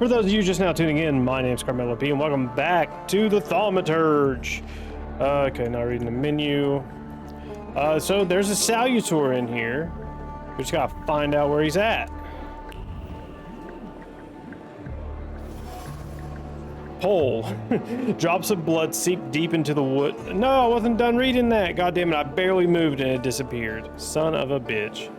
For those of you just now tuning in, my name's CarmelOP, and welcome back to the Thaumaturge. Okay, now reading the menu. So there's a Salutor in here. We just gotta find out where he's at. Pole. Drops of blood seep deep into the wood. No, I wasn't done reading that. God damn it, I barely moved and it disappeared. Son of a bitch.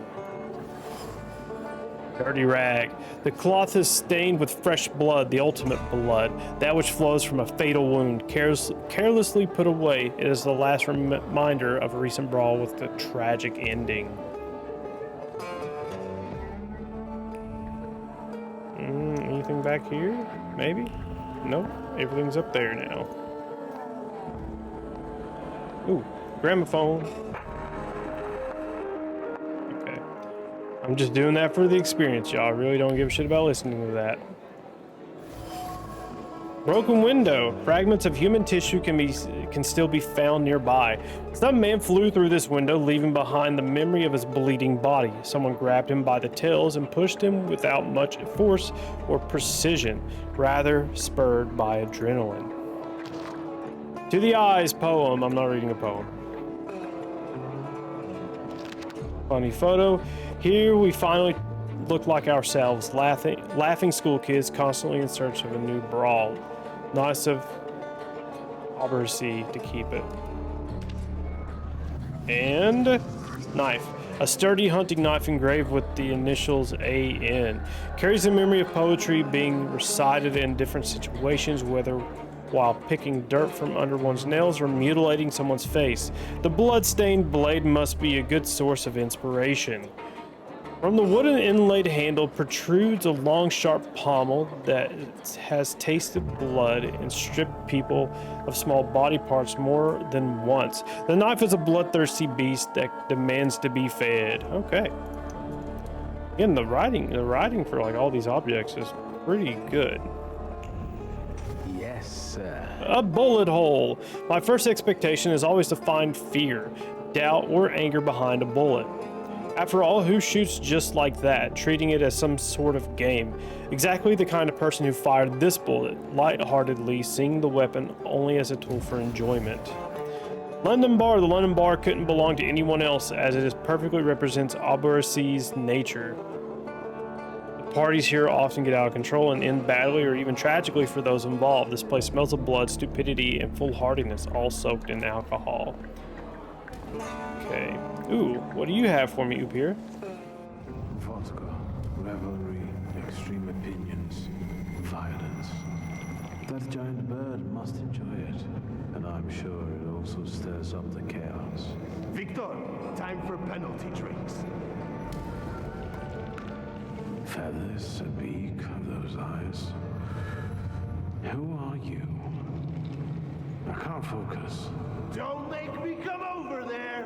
Dirty rag. The cloth is stained with fresh blood, the ultimate blood, that which flows from a fatal wound, carelessly put away. It is the last reminder of a recent brawl with a tragic ending. Anything back here? Maybe? Nope. Everything's up there now. Ooh, gramophone. I'm just doing that for the experience, y'all. I really don't give a shit about listening to that. Broken window. Fragments of human tissue can still be found nearby. Some man flew through this window, leaving behind the memory of his bleeding body. Someone grabbed him by the tails and pushed him without much force or precision, rather spurred by adrenaline. To the Eyes poem. I'm not reading a poem. Funny photo. Here we finally look like ourselves, laughing school kids constantly in search of a new brawl. Nice of Aubercy to keep it. And knife. A sturdy hunting knife engraved with the initials A.N. Carries the memory of poetry being recited in different situations, whether while picking dirt from under one's nails or mutilating someone's face. The blood-stained blade must be a good source of inspiration. From the wooden inlaid handle protrudes a long, sharp pommel that has tasted blood and stripped people of small body parts more than once. The knife is a bloodthirsty beast that demands to be fed. Okay. Again, the writing for like all these objects is pretty good. Yes, sir. A bullet hole. My first expectation is always to find fear, doubt, or anger behind a bullet. After all, who shoots just like that, treating it as some sort of game? Exactly the kind of person who fired this bullet, lightheartedly, seeing the weapon only as a tool for enjoyment. London Bar. The London Bar couldn't belong to anyone else, as it perfectly represents Aubercy's nature. The parties here often get out of control and end badly or even tragically for those involved. This place smells of blood, stupidity, and foolhardiness, all soaked in alcohol. Okay. Ooh, what do you have for me, Upir? Vodka, revelry, extreme opinions, violence. That giant bird must enjoy it, and I'm sure it also stirs up the chaos. Victor, time for penalty drinks. Feathers, a beak, those eyes. Who are you? I can't focus. Don't make me come over there!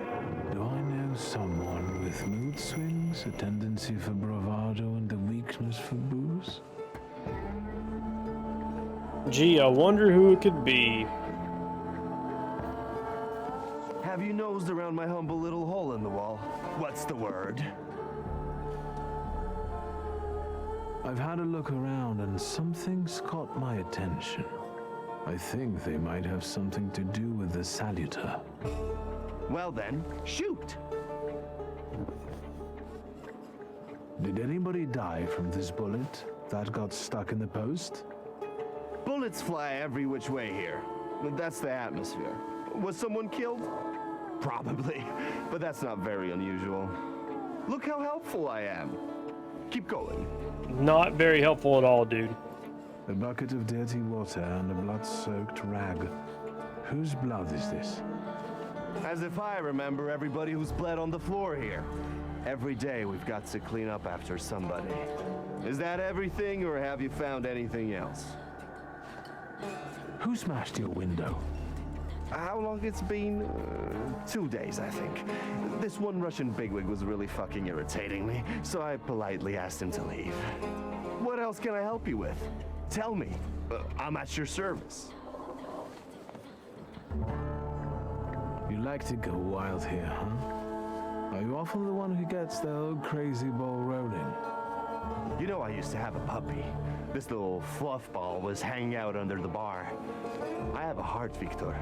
Do I know someone with mood swings, a tendency for bravado, and a weakness for booze? Gee, I wonder who it could be. Have you nosed around my humble little hole in the wall? What's the word? I've had a look around and something's caught my attention. I think they might have something to do with the Salutor. Well then, shoot! Did anybody die from this bullet that got stuck in the post? Bullets fly every which way here. That's the atmosphere. Was someone killed? Probably, but that's not very unusual. Look how helpful I am. Keep going. Not very helpful at all, dude. A bucket of dirty water and a blood-soaked rag. Whose blood is this? As if I remember everybody who's bled on the floor here. Every day we've got to clean up after somebody. Is that everything, or have you found anything else? Who smashed your window? How long it's been? 2 days, I think. This one Russian bigwig was really fucking irritating me, so I politely asked him to leave. What else can I help you with? Tell me. I'm at your service. You like to go wild here, huh? Are you often the one who gets the whole crazy ball rolling? You know, I used to have a puppy. This little fluff ball was hanging out under the bar. I have a heart, Victor.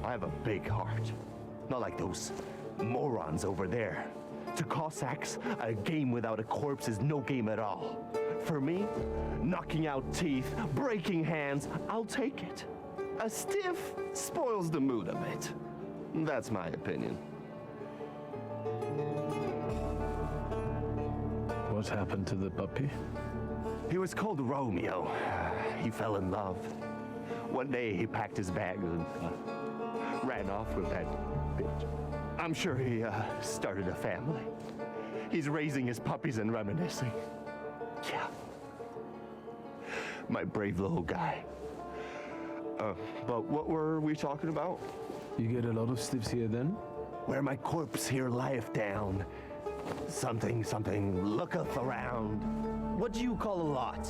I have a big heart. Not like those morons over there. To Cossacks, a game without a corpse is no game at all. For me, knocking out teeth, breaking hands, I'll take it. A stiff spoils the mood a bit. That's my opinion. What happened to the puppy? He was called Romeo. He fell in love. One day he packed his bag and ran off with that bitch. I'm sure he started a family. He's raising his puppies and reminiscing. Yeah. My brave little guy. But what were we talking about? You get a lot of stiffs here then? Where my corpse here lieth down. Something, looketh around. What do you call a lot?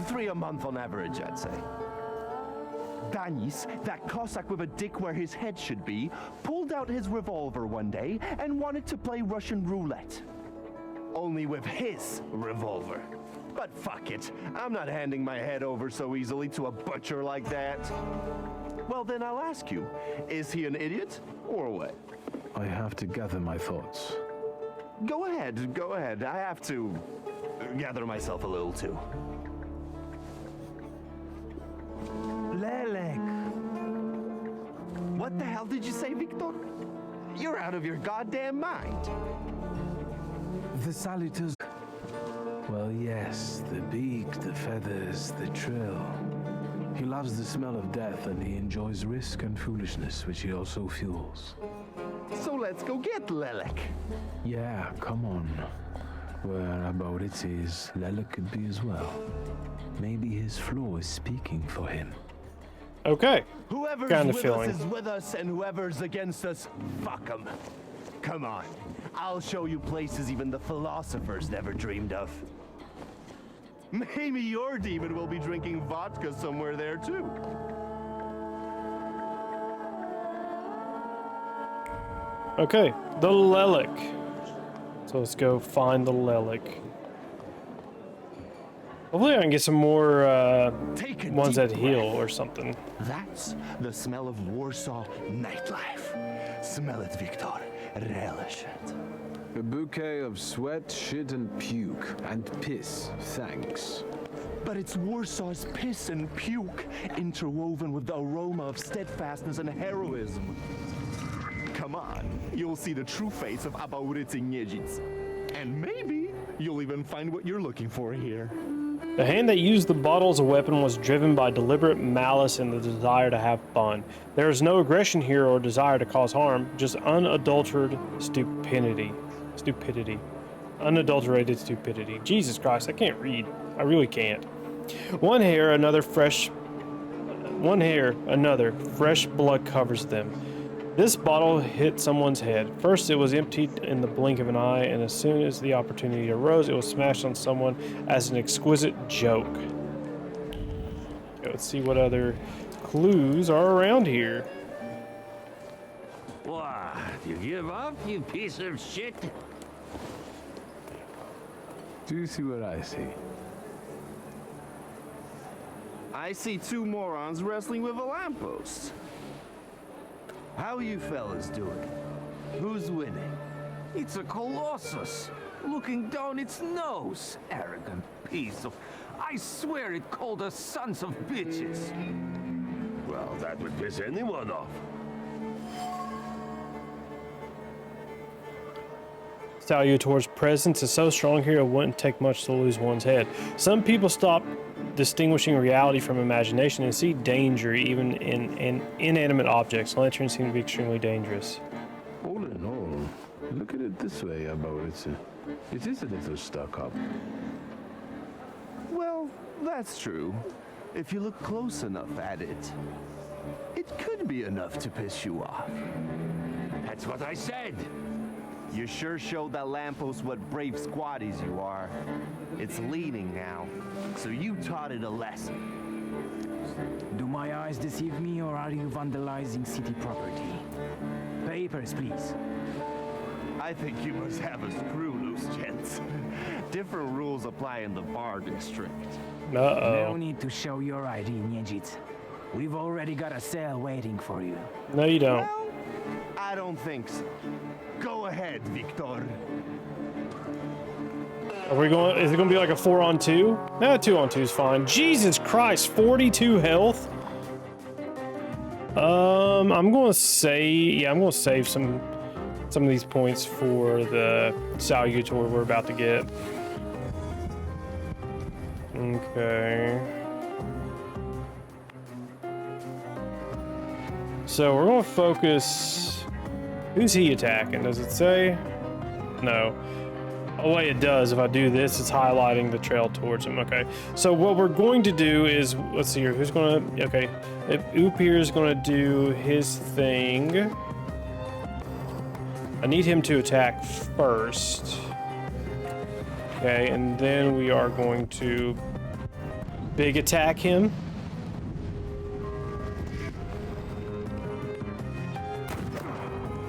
3 a month on average, I'd say. Danis, that Cossack with a dick where his head should be, pulled out his revolver one day and wanted to play Russian roulette. Only with his revolver. But fuck it, I'm not handing my head over so easily to a butcher like that. Well, then I'll ask you, is he an idiot or what? I have to gather my thoughts. Go ahead. I have to gather myself a little too. Lelek. What the hell did you say, Victor? You're out of your goddamn mind. The saluters. Well, yes, the beak, the feathers, the trill. He loves the smell of death and he enjoys risk and foolishness, which he also fuels. So let's go get Lelek. Yeah, come on. Where about it is, Lelek could be as well. Maybe his flaw is speaking for him. Okay. Whoever's Kinda with feeling. us is with us, and whoever's against us, fuck them. Come on. I'll show you places even the philosophers never dreamed of. Maybe your demon will be drinking vodka somewhere there, too. Okay, the Lelek. So let's go find the Lelek. Hopefully I can get some more Take a ones deep that heal breath. or something. That's the smell of Warsaw nightlife. Smell it, Victor. Relish it. A bouquet of sweat, shit, and puke. And piss, thanks. But it's Warsaw's piss and puke interwoven with the aroma of steadfastness and heroism. Come on, you'll see the true face of Abaurycy Niedzic. And maybe you'll even find what you're looking for here. The hand that used the bottle as a weapon was driven by deliberate malice and the desire to have fun. There is no aggression here or desire to cause harm, just unadulterated stupidity. Unadulterated stupidity. Jesus Christ, I can't read. I really can't. One hair, another fresh blood covers them. This bottle hit someone's head. First, it was emptied in the blink of an eye, and as soon as the opportunity arose, it was smashed on someone as an exquisite joke. Okay, let's see what other clues are around here. What? You give up, you piece of shit? Do you see what I see? I see 2 morons wrestling with a lamppost. How you fellas doing? Who's winning? It's a colossus, looking down its nose. Arrogant piece of... I swear it called us sons of bitches. Well, that would piss anyone off. Thaumaturge's presence is so strong here it wouldn't take much to lose one's head. Some people stop distinguishing reality from imagination and see danger even in inanimate objects. Lanterns seem to be extremely dangerous. All in all, look at it this way, Abaurycy. It is a little stuck up. Well, that's true. If you look close enough at it, it could be enough to piss you off. That's what I said. You sure showed that lamppost what brave squatties you are. It's leaning now, so you taught it a lesson. Do my eyes deceive me, or are you vandalizing city property? Papers, please. I think you must have a screw loose. Excuse, gents. Different rules apply in the bar district. No need to show your ID, Niejit. We've already got a cell waiting for you. No, you don't. Well, I don't think so. Go ahead, Victor. Are we going? Is it going to be like a 4-on-2? No, 2-on-2 is fine. Jesus Christ, 42 health. I'm going to say, yeah, I'm going to save some of these points for the Salutator we're about to get. Okay. So we're going to focus. Who's he attacking? Does it say? No. Oh wait, it does. If I do this, it's highlighting the trail towards him. Okay. So what we're going to do is, let's see here. Who's gonna? Okay. If Oop here is gonna do his thing. I need him to attack first. Okay, and then we are going to big attack him.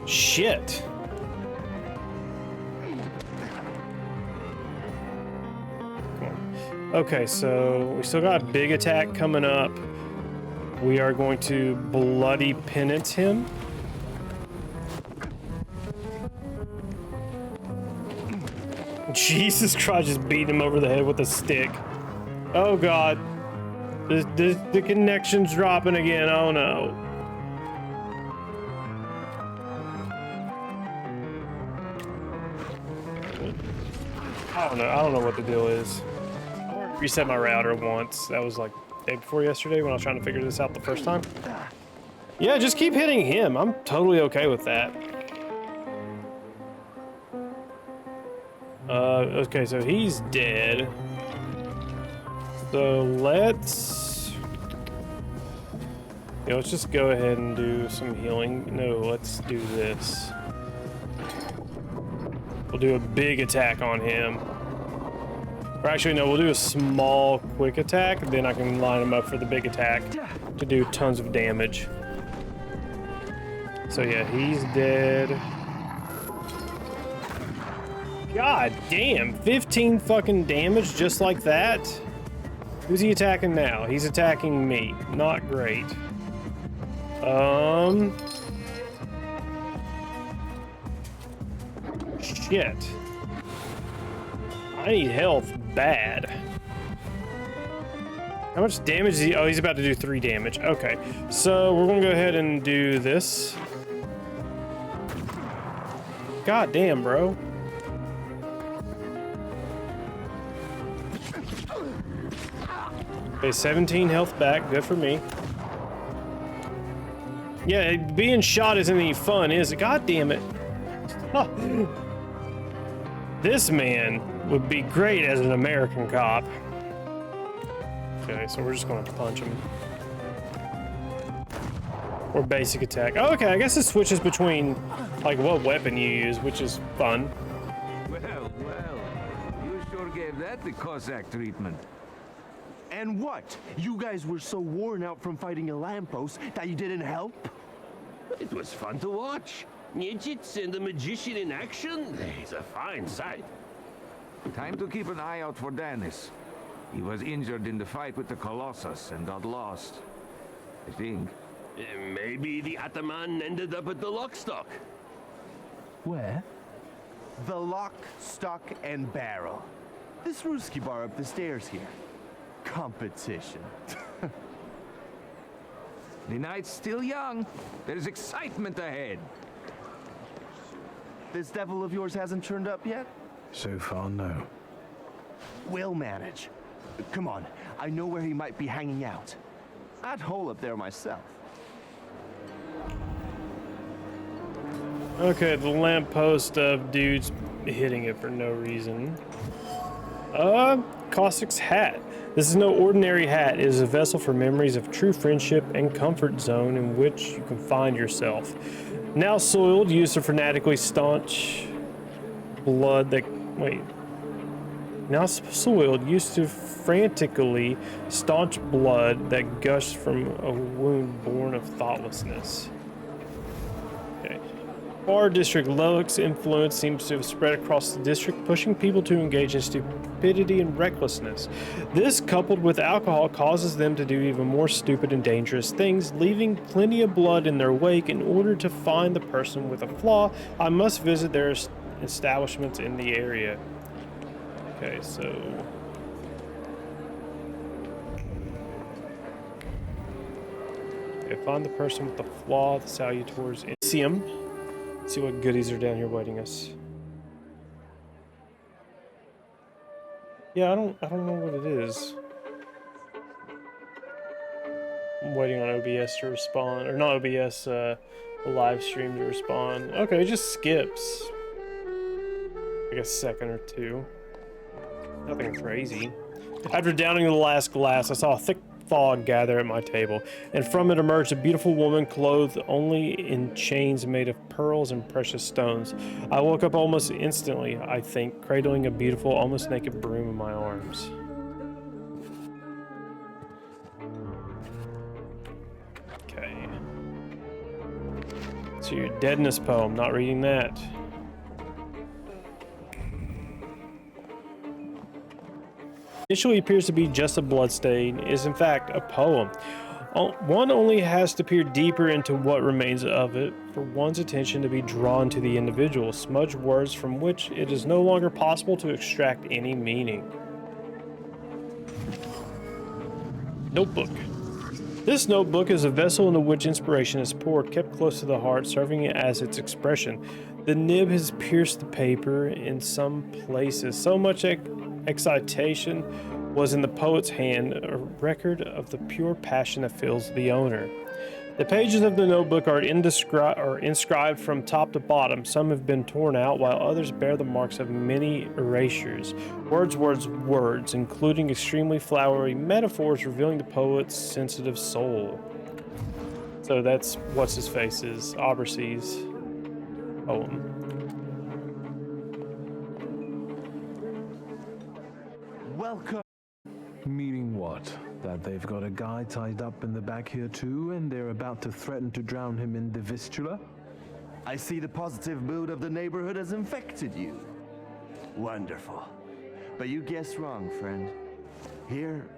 Shit. Okay, so we still got a big attack coming up. We are going to bloody penance him. Jesus Christ, just beating him over the head with a stick. Oh God. The connection's dropping again. Oh no. I don't know what the deal is. Reset my router once. That was like the day before yesterday when I was trying to figure this out the first time. Yeah, just keep hitting him. I'm totally okay with that. Okay, so he's dead. So let's just go ahead and do some healing. No, let's do this. We'll do a big attack on him. Or actually, no, we'll do a small, quick attack, and then I can line him up for the big attack to do tons of damage. So yeah, he's dead. God damn, 15 fucking damage just like that? Who's he attacking now? He's attacking me. Not great. Shit. I need health bad. How much damage is he? Oh, he's about to do 3 damage. Okay, so we're gonna go ahead and do this. God damn, bro. Okay, 17 health back. Good for me. Yeah, being shot isn't any fun, is it? God damn it. Huh. This man would be great as an American cop. Okay, so we're just going to punch him. Or basic attack. Oh, okay, I guess it switches between, like, what weapon you use, which is fun. Well, you sure gave that the Cossack treatment. And what? You guys were so worn out from fighting a lamppost that you didn't help? It was fun to watch. Niejits and the magician in action. It's a fine sight. Time to keep an eye out for Dennis. He was injured in the fight with the Colossus and got lost. I think. Maybe the Ataman ended up at the Lockstock. Where? The Lock, Stock, and Barrel. This Ruski bar up the stairs here. Competition. The night's still young. There's excitement ahead. This devil of yours hasn't turned up yet? So far, no. We'll manage. Come on, I know where he might be hanging out. I'd hole up there myself. Okay, the lamppost of dudes hitting it for no reason. Caustic's hat. This is no ordinary hat. It is a vessel for memories of true friendship and comfort zone in which you can find yourself. Now soiled, used to fanatically staunch blood that... Wait. Now soiled, used to frantically staunch blood that gushed from a wound born of thoughtlessness. Okay. Bar district. Lelek's influence seems to have spread across the district, pushing people to engage in stupidity and recklessness. This, coupled with alcohol, causes them to do even more stupid and dangerous things, leaving plenty of blood in their wake. In order to find the person with a flaw, I must visit their establishments in the area. Okay, so... okay, find the person with the flaw, the salutors, and see him. See what goodies are down here waiting us. Yeah, I don't know what it is. I'm waiting on OBS to respond, or not OBS, the live stream to respond. Okay, it just skips. Like a second or two. Nothing crazy. After downing the last glass, I saw a thick fog gather at my table, and from it emerged a beautiful woman clothed only in chains made of pearls and precious stones. I woke up almost instantly, I think, cradling a beautiful, almost naked broom in my arms. Okay. So your deadness poem, not reading that. Initially appears to be just a bloodstain, is in fact a poem. One only has to peer deeper into what remains of it for one's attention to be drawn to the individual, smudged words from which it is no longer possible to extract any meaning. Notebook. This notebook is a vessel into which inspiration is poured, kept close to the heart, serving it as its expression. The nib has pierced the paper in some places. So much excitation was in the poet's hand, a record of the pure passion that fills the owner. The pages of the notebook are inscribed from top to bottom. Some have been torn out, while others bear the marks of many erasures. Words, including extremely flowery metaphors revealing the poet's sensitive soul. So that's what's-his-face's, Aubercy's poem. Welcome. Meaning what? That they've got a guy tied up in the back here too, and they're about to threaten to drown him in the Vistula? I see the positive mood of the neighborhood has infected you. Wonderful. But you guessed wrong, friend. Here,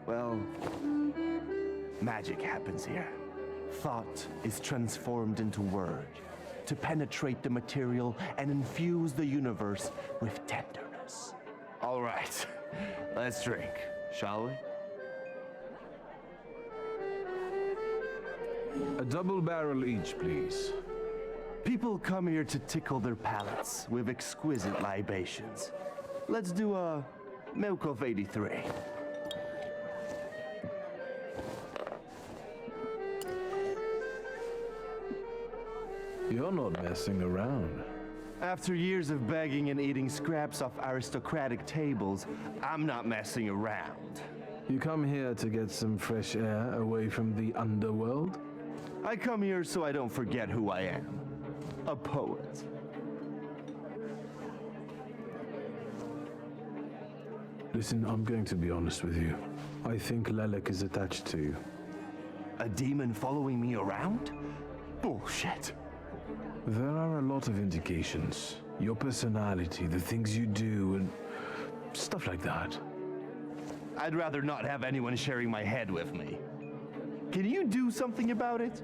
well, magic happens here. Thought is transformed into word to penetrate the material and infuse the universe with tenderness. All right, let's drink, shall we? A double barrel each, please. People come here to tickle their palates with exquisite libations. Let's do a milk of 83. You're not messing around. After years of begging and eating scraps off aristocratic tables, I'm not messing around. You come here to get some fresh air away from the underworld? I come here so I don't forget who I am. A poet. Listen, I'm going to be honest with you. I think Lelek is attached to you. A demon following me around? Bullshit. There are a lot of indications. Your personality, the things you do, and stuff like that. I'd rather not have anyone sharing my head with me. Can you do something about it?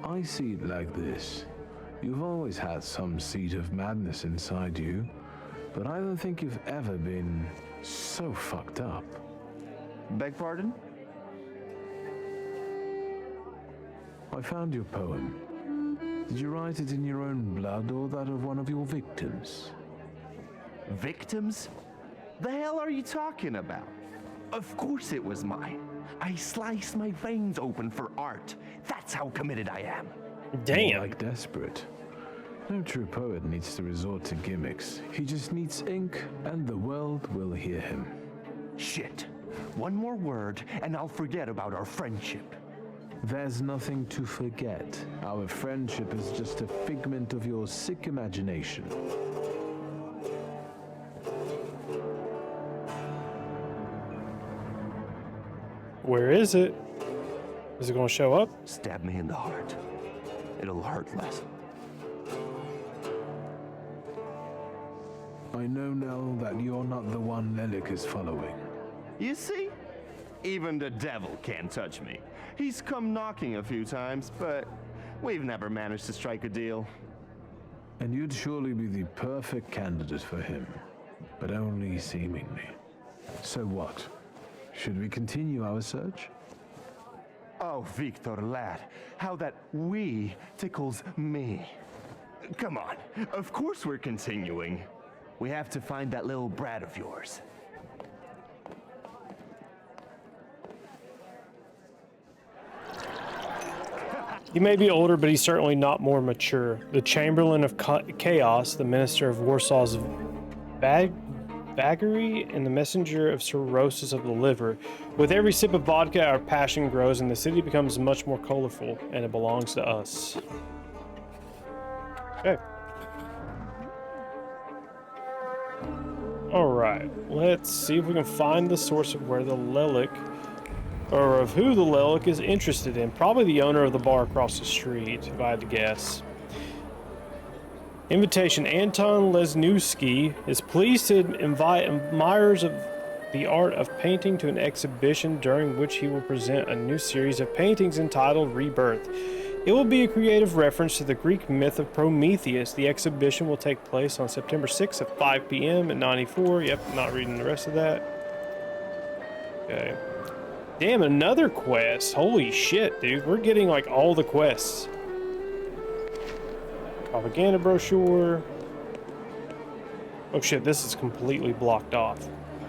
I see it like this. You've always had some seed of madness inside you, but I don't think you've ever been so fucked up. Beg pardon? I found your poem. Did you write it in your own blood or that of one of your victims? Victims? The hell are you talking about? Of course it was mine. I sliced my veins open for art. That's how committed I am. Damn. More like desperate. No true poet needs to resort to gimmicks. He just needs ink, and the world will hear him. Shit. One more word, and I'll forget about our friendship. There's nothing to forget. Our friendship is just a figment of your sick imagination. Where is it? Is it going to show up? Stab me in the heart. It'll hurt less. I know now that you're not the one Lelik is following. You see? Even the devil can't touch me. He's come knocking a few times, but we've never managed to strike a deal. And you'd surely be the perfect candidate for him, but only seemingly. So what? Should we continue our search? Oh, Victor, lad, how that "we" tickles me. Come on, of course we're continuing. We have to find that little brat of yours. He may be older, but he's certainly not more mature. The Chamberlain of Chaos, the Minister of Warsaw's Vagary, and the Messenger of Cirrhosis of the Liver. With every sip of vodka, our passion grows, and the city becomes much more colorful, and it belongs to us. Okay. Alright, let's see if we can find the source of where the Lelik, or of who the Lelik is interested in. Probably the owner of the bar across the street, if I had to guess. Invitation. Anton Lesniewski is pleased to invite admirers of the art of painting to an exhibition during which he will present a new series of paintings entitled Rebirth. It will be a creative reference to the Greek myth of Prometheus. The exhibition will take place on September 6th at 5 p.m. at 94. Yep, not reading the rest of that. Okay. Damn, another quest. Holy shit, dude. We're getting like all the quests. Propaganda brochure. Oh shit, this is completely blocked off.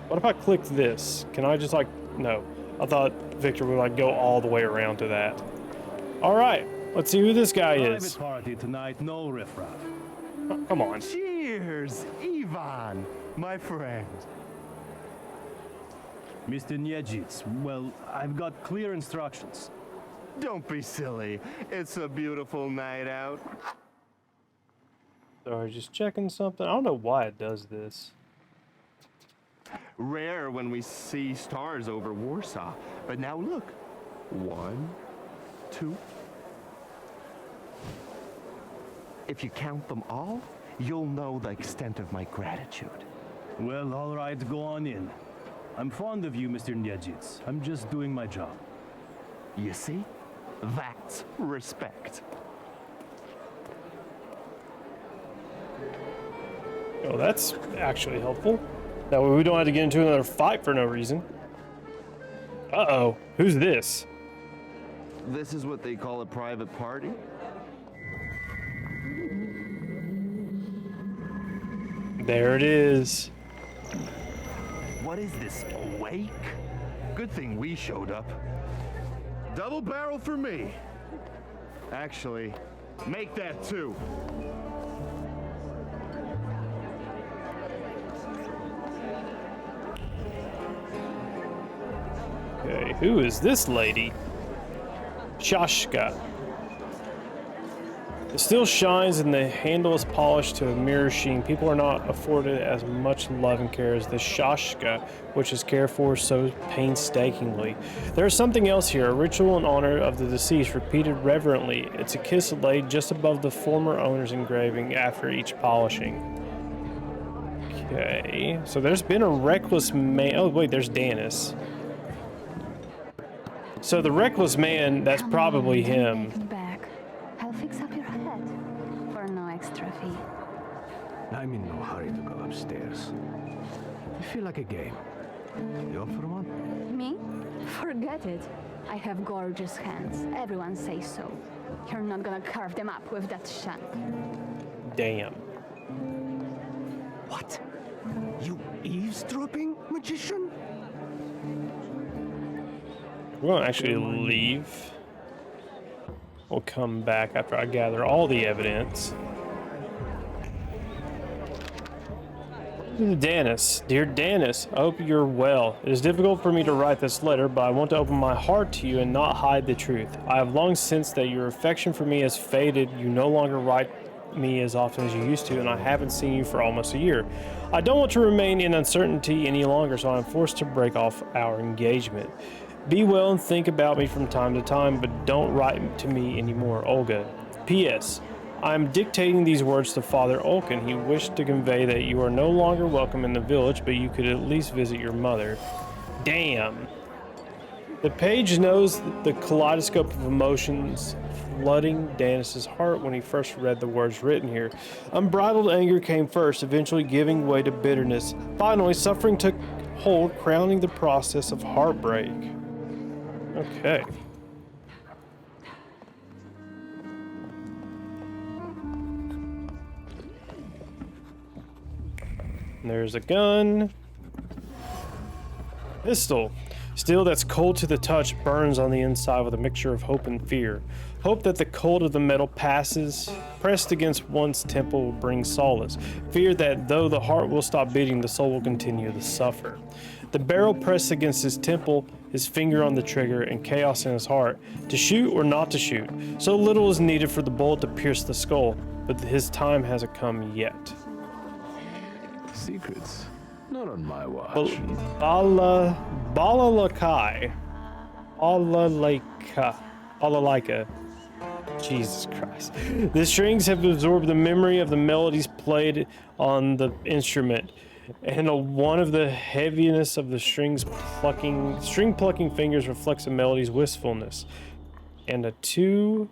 What if I click this? Can I just like, no. I thought Victor would like go all the way around to that. All right, let's see who this guy is. Private party tonight, no riffraff. Oh, come on. Cheers, Ivan, my friend. Mr. Niedzic, well, I've got clear instructions. Don't be silly. It's a beautiful night out. Sorry, just checking something. I don't know why it does this. Rare when we see stars over Warsaw. But now look. 1, 2. If you count them all, you'll know the extent of my gratitude. Well, all right, go on in. I'm fond of you, Mr. Niedzic. I'm just doing my job. You see? That's respect. Oh, that's actually helpful. That way we don't have to get into another fight for no reason. Uh-oh. Who's this? This is what they call a private party? There it is. What is this, a wake? Good thing we showed up. Double barrel for me. Actually, make that 2. Okay, who is this lady? Shashka. It still shines and the handle is polished to a mirror sheen. People are not afforded as much love and care as the Shashka, which is cared for so painstakingly. There is something else here, a ritual in honor of the deceased, repeated reverently. It's a kiss laid just above the former owner's engraving after each polishing. Okay, so there's been a reckless man. Oh, wait, there's Danis. So the reckless man, that's probably him. Back. I'll fix up your head for no extra fee. I'm in no hurry to go upstairs. I feel like a game. You up for one? Me? Forget it. I have gorgeous hands. Everyone says so. You're not gonna carve them up with that shank. Damn. What? You eavesdropping, magician? We're gonna actually leave. We'll come back after I gather all the evidence. Danis, dear Danis, I hope you're well. It is difficult for me to write this letter, but I want to open my heart to you and not hide the truth. I have long sensed that your affection for me has faded. You no longer write me as often as you used to, and I haven't seen you for almost a year. I don't want to remain in uncertainty any longer, so I'm forced to break off our engagement. Be well and think about me from time to time, but don't write to me anymore, Olga. P.S. I am dictating these words to Father Olkin. He wished to convey that you are no longer welcome in the village, but you could at least visit your mother. Damn. The page knows the kaleidoscope of emotions flooding Danis's heart when he first read the words written here. Unbridled anger came first, eventually giving way to bitterness. Finally, suffering took hold, crowning the process of heartbreak. Okay. There's a gun. Pistol. Steel that's cold to the touch burns on the inside with a mixture of hope and fear. Hope that the cold of the metal passes, pressed against one's temple will bring solace. Fear that though the heart will stop beating, the soul will continue to suffer. The barrel pressed against his temple, his finger on the trigger, and chaos in his heart. To shoot or not to shoot. So little is needed for the bullet to pierce the skull, but his time hasn't come yet. Secrets? Not on my watch. Balalakai. Balalaika. Jesus Christ. The strings have absorbed the memory of the melodies played on the instrument, and one of the heaviness of the string plucking fingers reflects the melody's wistfulness. And a two,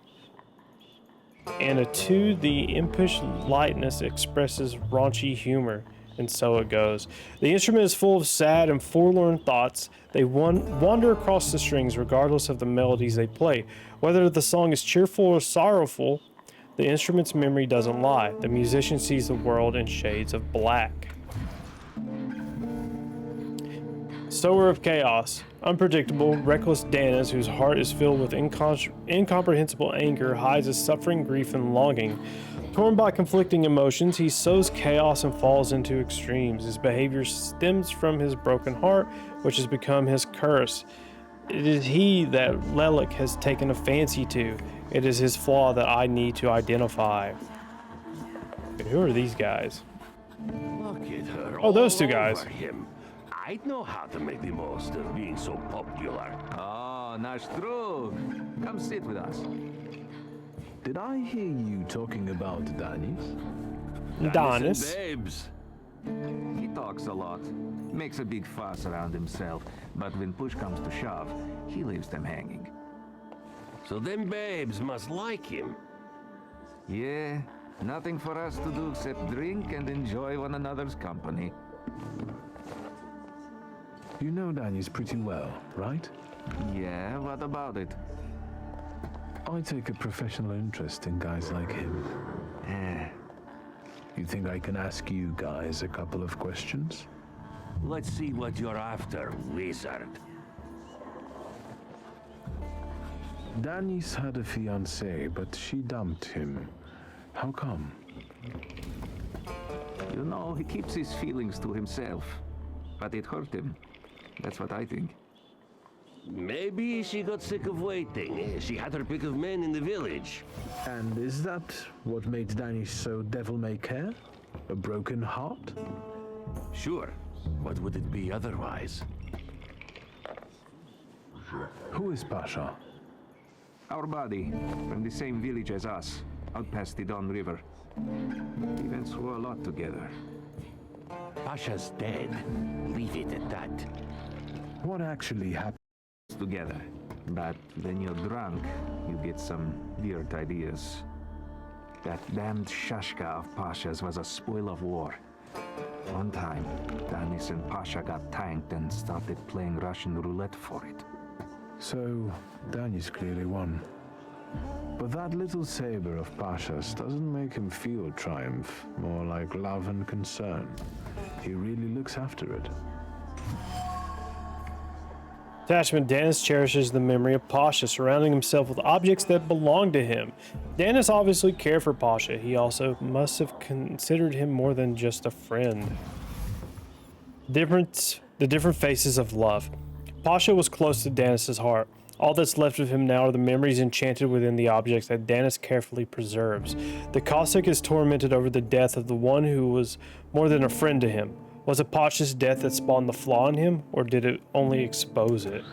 the impish lightness expresses raunchy humor. And so it goes. The instrument is full of sad and forlorn thoughts. They wander across the strings regardless of the melodies they play. Whether the song is cheerful or sorrowful, the instrument's memory doesn't lie. The musician sees the world in shades of black. Sower of chaos. Unpredictable, reckless Danis, whose heart is filled with incomprehensible anger, hides his suffering, grief, and longing. Torn by conflicting emotions, he sows chaos and falls into extremes. His behavior stems from his broken heart, which has become his curse. It is he that Lelik has taken a fancy to. It is his flaw that I need to identify. Okay, who are these guys? Look at her. Oh, those two all guys. over him. I'd know how to make the most of being so popular. Oh, nasz drug. Come sit with us. Did I hear you talking about Danis? Danis. Babes. He talks a lot, makes a big fuss around himself, but when push comes to shove, he leaves them hanging. So them babes must like him. Yeah, nothing for us to do except drink and enjoy one another's company. You know Danis pretty well, right? Yeah, what about it? I take a professional interest in guys like him. You think I can ask you guys a couple of questions? Let's see what you're after, wizard. Danis had a fiancée, but she dumped him. How come? You know, he keeps his feelings to himself, but it hurt him. That's what I think. Maybe she got sick of waiting. She had her pick of men in the village. And is that what made Danis so devil-may-care? A broken heart? Sure. What would it be otherwise? Who is Pasha? Our buddy, from the same village as us, out past the Don River. We went through a lot together. Pasha's dead. Leave it at that. What actually happened? Together. But when you're drunk, you get some weird ideas. That damned Shashka of Pasha's was a spoil of war. One time, Danis and Pasha got tanked and started playing Russian roulette for it. So, Danis clearly won. But that little saber of Pasha's doesn't make him feel triumph, more like love and concern. He really looks after it. Attachment. Danis cherishes the memory of Pasha, surrounding himself with objects that belong to him. Danis obviously cared for Pasha. He also must have considered him more than just a friend. The different faces of love. Pasha was close to Danis's heart. All that's left of him now are the memories enchanted within the objects that Danis carefully preserves. The Cossack is tormented over the death of the one who was more than a friend to him. Was it Pasha's death that spawned the flaw in him, or did it only expose it?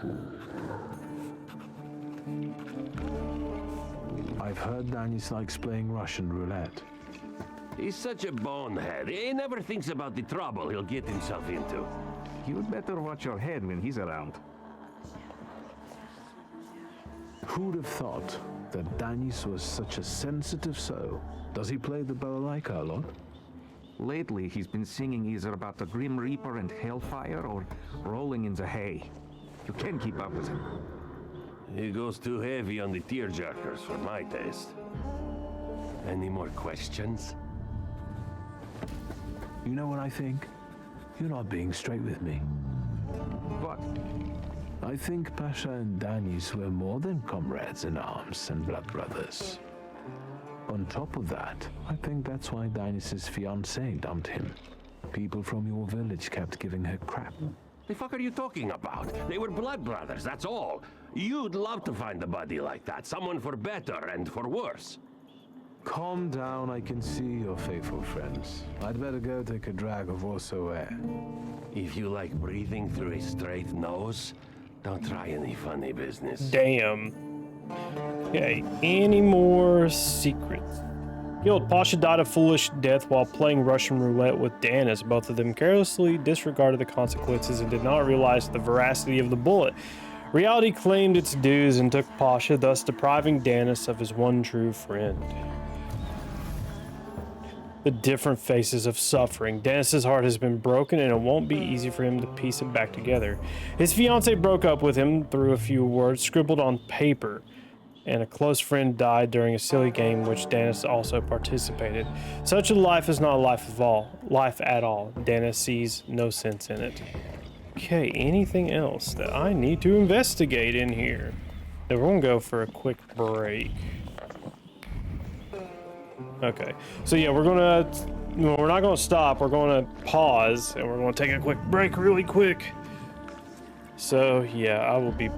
I've heard Danis likes playing Russian roulette. He's such a bonehead. He never thinks about the trouble he'll get himself into. You'd better watch your head when he's around. Who'd have thought that Danis was such a sensitive soul? Does he play the balalaika a lot? Lately, he's been singing either about the Grim Reaper and Hellfire or rolling in the hay. You can't keep up with him. He goes too heavy on the tearjerkers for my taste. Any more questions? You know what I think? You're not being straight with me. What? I think Pasha and Danis were more than comrades in arms and blood brothers. On top of that, I think that's why Danis' fiancée dumped him. People from your village kept giving her crap. The fuck are you talking about? They were blood brothers, that's all. You'd love to find a buddy like that. Someone for better and for worse. Calm down, I can see your faithful friends. I'd better go take a drag of Warsaw air. If you like breathing through a straight nose, don't try any funny business. Damn. Okay, any more secrets? Guild, Pasha died a foolish death while playing Russian roulette with Danis. Both of them carelessly disregarded the consequences and did not realize the veracity of the bullet. Reality claimed its dues and took Pasha, thus depriving Danis of his one true friend. The different faces of suffering. Danis' heart has been broken and it won't be easy for him to piece it back together. His fiancée broke up with him through a few words scribbled on paper, and a close friend died during a silly game which Danis also participated. Such a life is not a life at all. Danis sees no sense in it. Okay, anything else that I need to investigate in here? Then we're gonna go for a quick break. Okay, so yeah, we're not gonna stop, we're gonna pause, and we're gonna take a quick break really quick. So yeah, I will be back.